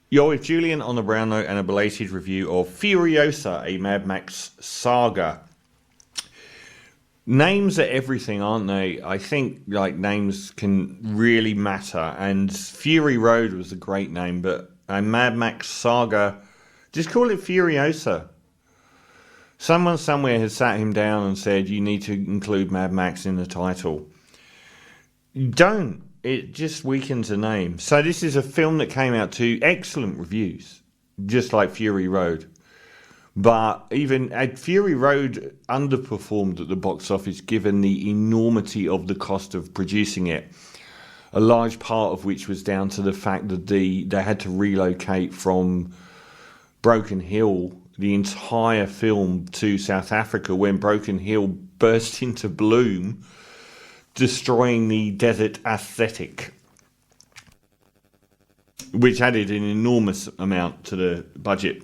You're with Julian on the Brown Note and a belated review of Furiosa, a Mad Max saga. Names are everything, aren't they? I think names can really matter, and Fury Road was a great name, but a Mad Max saga, just call it Furiosa. Someone somewhere has sat him down and said, you need to include Mad Max in the title. Don't. It just weakens the name. So this is a film that came out to excellent reviews, just like Fury Road. But even Fury Road underperformed at the box office given the enormity of the cost of producing it. A large part of which was down to the fact that they had to relocate from Broken Hill, the entire film, to South Africa when Broken Hill burst into bloom, destroying the desert aesthetic, which added an enormous amount to the budget.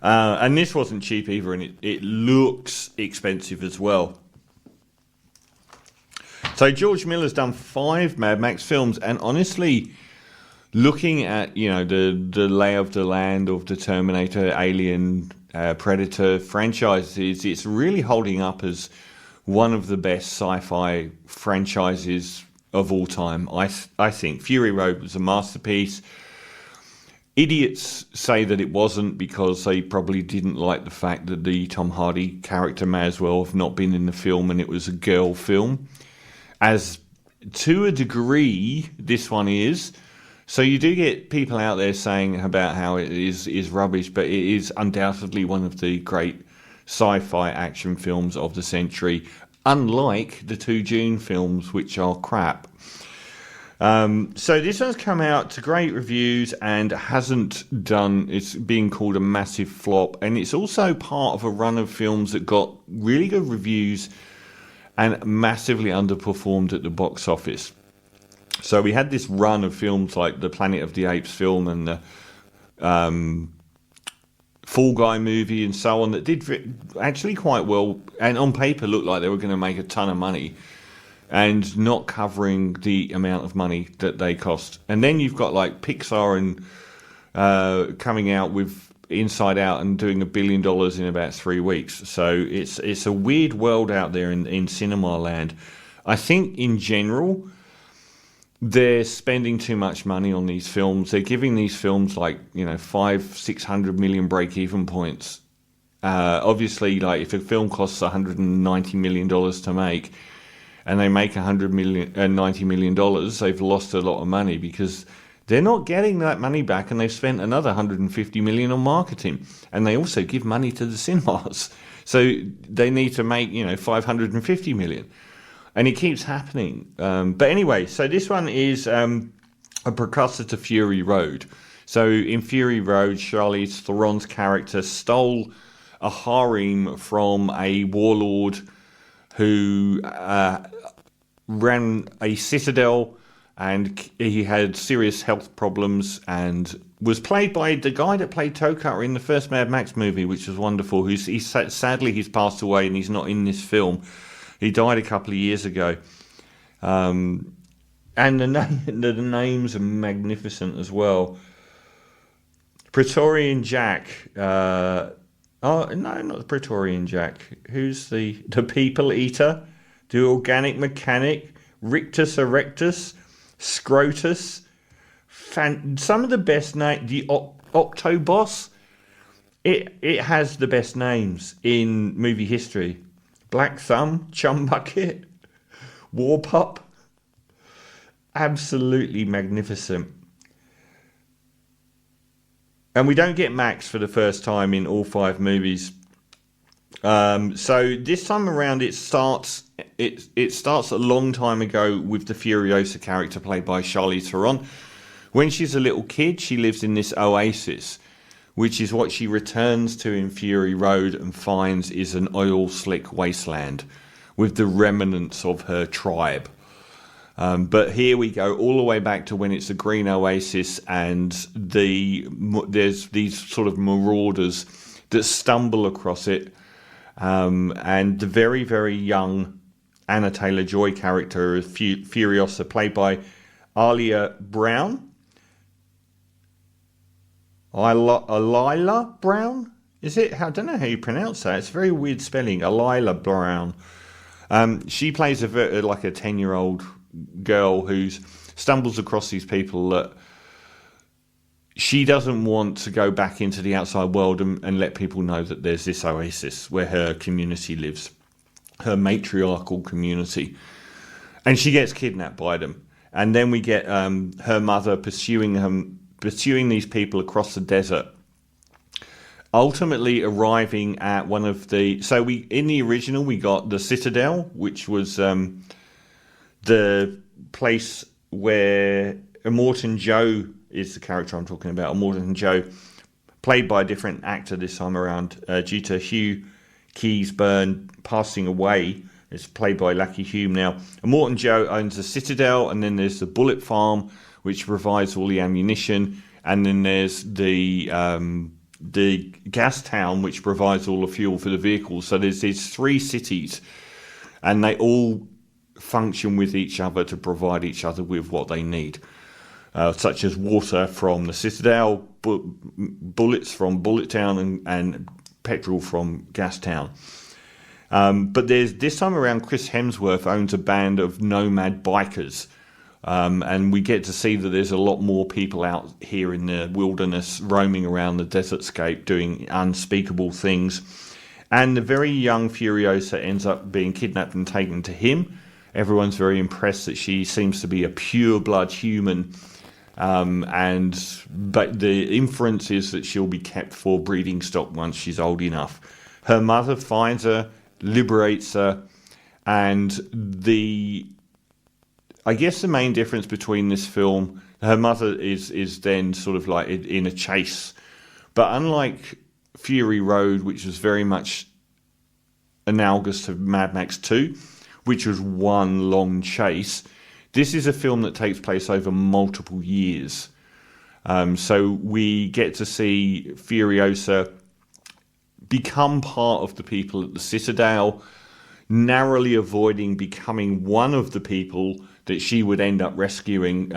And this wasn't cheap either, and it looks expensive as well. So George Miller's done 5 Mad Max films, and honestly, looking at the lay of the land of the Terminator, Alien, Predator franchises, it's really holding up as one of the best sci-fi franchises of all time. I think Fury Road was a masterpiece. Idiots say that it wasn't because they probably didn't like the fact that the Tom Hardy character may as well have not been in the film and it was a girl film. As to a degree, this one is. So you do get people out there saying about how it is rubbish, but it is undoubtedly one of the great sci-fi action films of the century, unlike the 2 Dune films, which are crap. So this one's come out to great reviews and it's being called a massive flop, and it's also part of a run of films that got really good reviews and massively underperformed at the box office. So we had this run of films like the Planet of the Apes film and the Fall Guy movie and so on that did actually quite well, and on paper looked like they were going to make a ton of money, and not covering the amount of money that they cost. And then you've got like Pixar and coming out with Inside Out and doing $1 billion in about 3 weeks. So it's a weird world out there in cinema land. I think in general they're spending too much money on these films. They're giving these films 500-600 million break-even points. Obviously, if a film costs $190 million to make, and they make $90 million, they've lost a lot of money because they're not getting that money back, and they've spent another $150 million on marketing, and they also give money to the cinemas, so they need to make $550 million. And it keeps happening. But anyway, so this one is a precursor to Fury Road. So in Fury Road, Charlize Theron's character stole a harem from a warlord who ran a citadel, and he had serious health problems, and was played by the guy that played Toe Cutter in the first Mad Max movie, which was wonderful. Sadly, he's passed away and he's not in this film. He died a couple of years ago. And the names are magnificent as well. Praetorian Jack. No, not the Praetorian Jack. Who's the People Eater? The Organic Mechanic? Rictus Erectus? Scrotus? Some of the best names. The Octoboss. It has the best names in movie history. Black Thumb, Chum Bucket, War Pup. Absolutely magnificent. And we don't get Max for the first time in all 5 movies. So this time around, it starts a long time ago with the Furiosa character played by Charlize Theron. When she's a little kid, she lives in this oasis, which is what she returns to in Fury Road and finds is an oil-slick wasteland with the remnants of her tribe. But here we go all the way back to when it's a green oasis, and there's these sort of marauders that stumble across it. And the very, very young Anna Taylor-Joy character of Furiosa, played by Alia Brown. Alila Brown. Is it? I don't know how you pronounce that. It's very weird spelling. Alila Brown. She plays like a 10-year-old girl who stumbles across these people that she doesn't want to go back into the outside world and let people know that there's this oasis where her community lives, her matriarchal community. And she gets kidnapped by them. And then we get her mother pursuing these people across the desert, ultimately arriving at one of the... So in the original, we got the Citadel, which was the place where Immortan Joe is the character I'm talking about. Immortan Joe, played by a different actor this time around, due to Hugh Keays-Byrne passing away. It's played by Lucky Hume now. Immortan Joe owns the Citadel, and then there's the Bullet Farm, which provides all the ammunition, and then there's the gas town, which provides all the fuel for the vehicles. So there's these three cities, and they all function with each other to provide each other with what they need, such as water from the Citadel, bullets from Bullet Town, and petrol from Gas Town. But there's this time around, Chris Hemsworth owns a band of nomad bikers. And we get to see that there's a lot more people out here in the wilderness roaming around the desertscape doing unspeakable things. And the very young Furiosa ends up being kidnapped and taken to him. Everyone's very impressed that she seems to be a pure-blood human. But the inference is that she'll be kept for breeding stock once she's old enough. Her mother finds her, liberates her, and I guess the main difference between this film, her mother is then sort of like in a chase. But unlike Fury Road, which was very much analogous to Mad Max 2, which was one long chase, this is a film that takes place over multiple years. So we get to see Furiosa become part of the people at the Citadel, narrowly avoiding becoming one of the people that she would end up rescuing,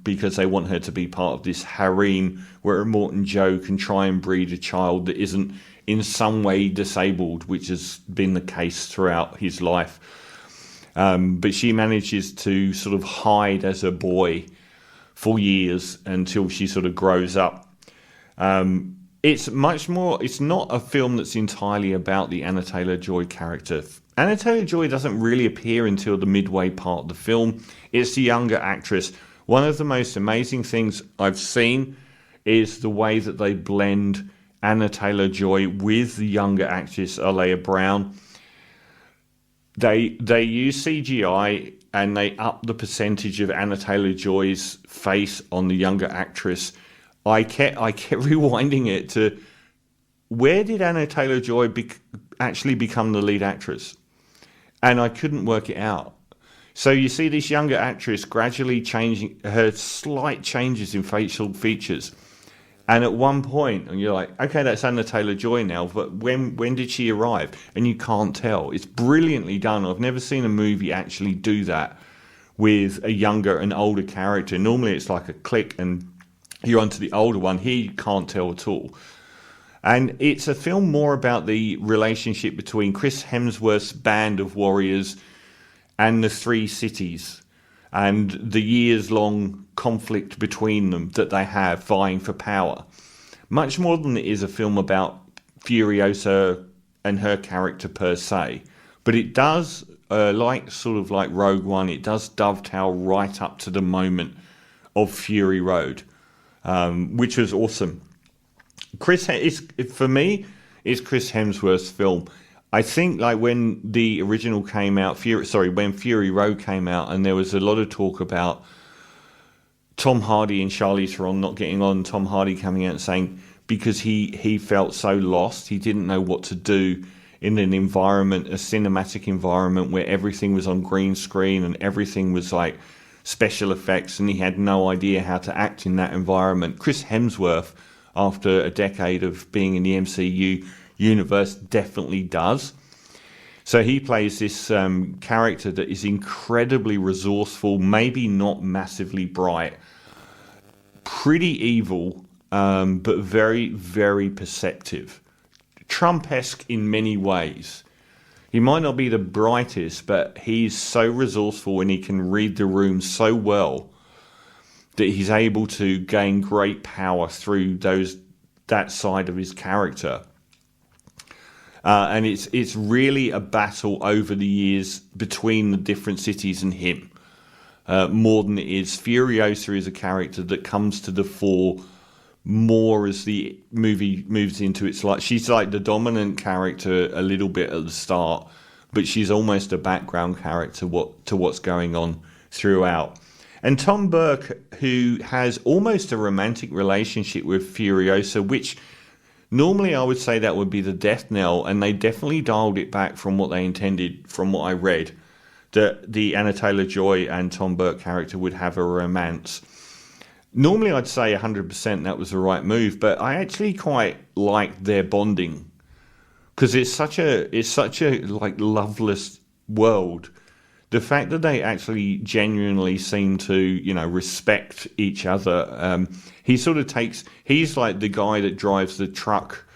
because they want her to be part of this harem where Immortan Joe can try and breed a child that isn't in some way disabled, which has been the case throughout his life. But she manages to sort of hide as a boy for years until she sort of grows up. It's much more, it's not a film that's entirely about the Anna Taylor-Joy character. Anna Taylor-Joy doesn't really appear until the midway part of the film. It's the younger actress. One of the most amazing things I've seen is the way that they blend Anna Taylor-Joy with the younger actress, Alea Brown. They use CGI and they up the percentage of Anna Taylor-Joy's face on the younger actress. I kept rewinding it to, where did Anna Taylor-Joy actually become the lead actress? And I couldn't work it out. So you see this younger actress gradually changing her slight changes in facial features. And at one point, and you're like, okay, that's Anna Taylor-Joy now, but when did she arrive? And you can't tell. It's brilliantly done. I've never seen a movie actually do that with a younger and older character. Normally it's like a click and you're onto the older one. Here you can't tell at all. And it's a film more about the relationship between Chris Hemsworth's band of warriors and the three cities, and the years-long conflict between them that they have vying for power. Much more than it is a film about Furiosa and her character per se. But it does, like Rogue One, it does dovetail right up to the moment of Fury Road, which was awesome. For me, it's Chris Hemsworth's film. I think like when the original came out, when Fury Road came out, and there was a lot of talk about Tom Hardy and Charlize Theron not getting on, Tom Hardy coming out and saying because he felt so lost, he didn't know what to do in an environment, a cinematic environment where everything was on green screen and everything was like special effects, and he had no idea how to act in that environment. Chris Hemsworth, after a decade of being in the MCU universe, definitely does. So he plays this character that is incredibly resourceful, maybe not massively bright, pretty evil, but very, very perceptive. Trump-esque in many ways. He might not be the brightest, but he's so resourceful and he can read the room so well that he's able to gain great power through that side of his character. And it's really a battle over the years between the different cities and him, more than it is. Furiosa is a character that comes to the fore more as the movie moves into its light. She's like the dominant character a little bit at the start, but she's almost a background character to what's going on throughout. And Tom Burke, who has almost a romantic relationship with Furiosa, which normally I would say that would be the death knell, and they definitely dialed it back from what they intended, from what I read, that the Anna Taylor-Joy and Tom Burke character would have a romance. Normally I'd say 100% that was the right move, but I actually quite like their bonding because it's such a like loveless world. The fact that they actually genuinely seem to, respect each other. He's like the guy that drives the truck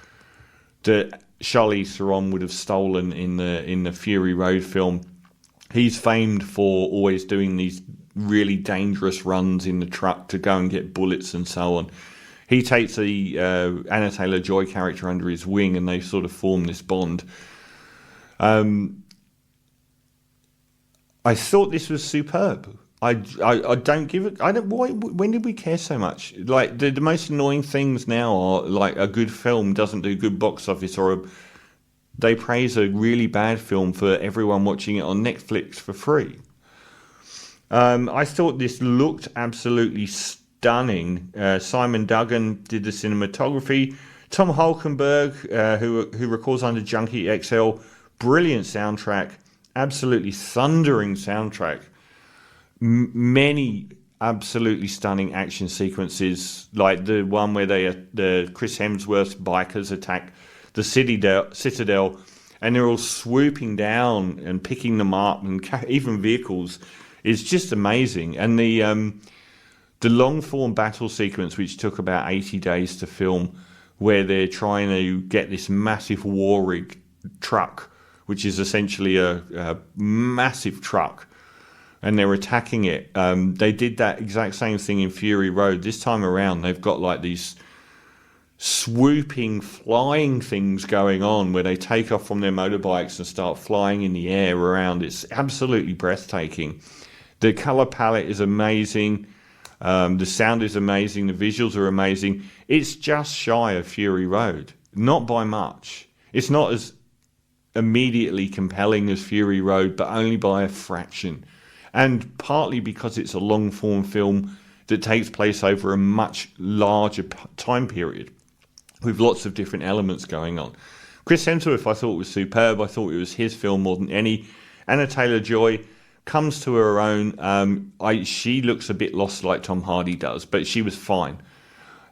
that Charlize Theron would have stolen in the Fury Road film. He's famed for always doing these really dangerous runs in the truck to go and get bullets and so on. He takes the Anna Taylor-Joy character under his wing, and they sort of form this bond. I thought this was superb. I don't give it. I don't. Why? When did we care so much? Like the most annoying things now are like a good film doesn't do good box office, or they praise a really bad film for everyone watching it on Netflix for free. I thought this looked absolutely stunning. Simon Duggan did the cinematography. Tom Hulkenberg, who records under Junkie XL, brilliant soundtrack, absolutely thundering soundtrack. Many absolutely stunning action sequences, like the one where the Chris Hemsworth's bikers attack the Citadel, and they're all swooping down and picking them up, and even vehicles. It's just amazing. And the long form battle sequence, which took about 80 days to film, where they're trying to get this massive war rig truck, which is essentially a massive truck, and they're attacking it. They did that exact same thing in Fury Road. This time around, they've got like these swooping, flying things going on where they take off from their motorbikes and start flying in the air around. It's absolutely breathtaking. The color palette is amazing. The sound is amazing. The visuals are amazing. It's just shy of Fury Road, not by much. It's not as immediately compelling as Fury Road, but only by a fraction. And partly because it's a long-form film that takes place over a much larger time period with lots of different elements going on. Chris Hemsworth, I thought was superb. I thought it was his film more than any. Anna Taylor-Joy comes to her own. She looks a bit lost like Tom Hardy does, but she was fine.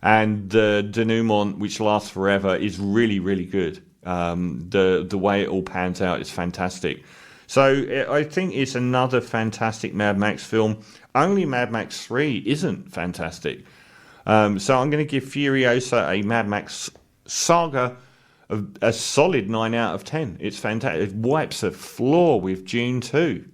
And the denouement, which lasts forever, is really, really good. The way it all pans out is fantastic. So I think it's another fantastic Mad Max film. Only Mad Max 3 isn't fantastic. So I'm going to give Furiosa a Mad Max Saga a solid 9 out of 10. It's fantastic. It wipes the floor with Dune 2.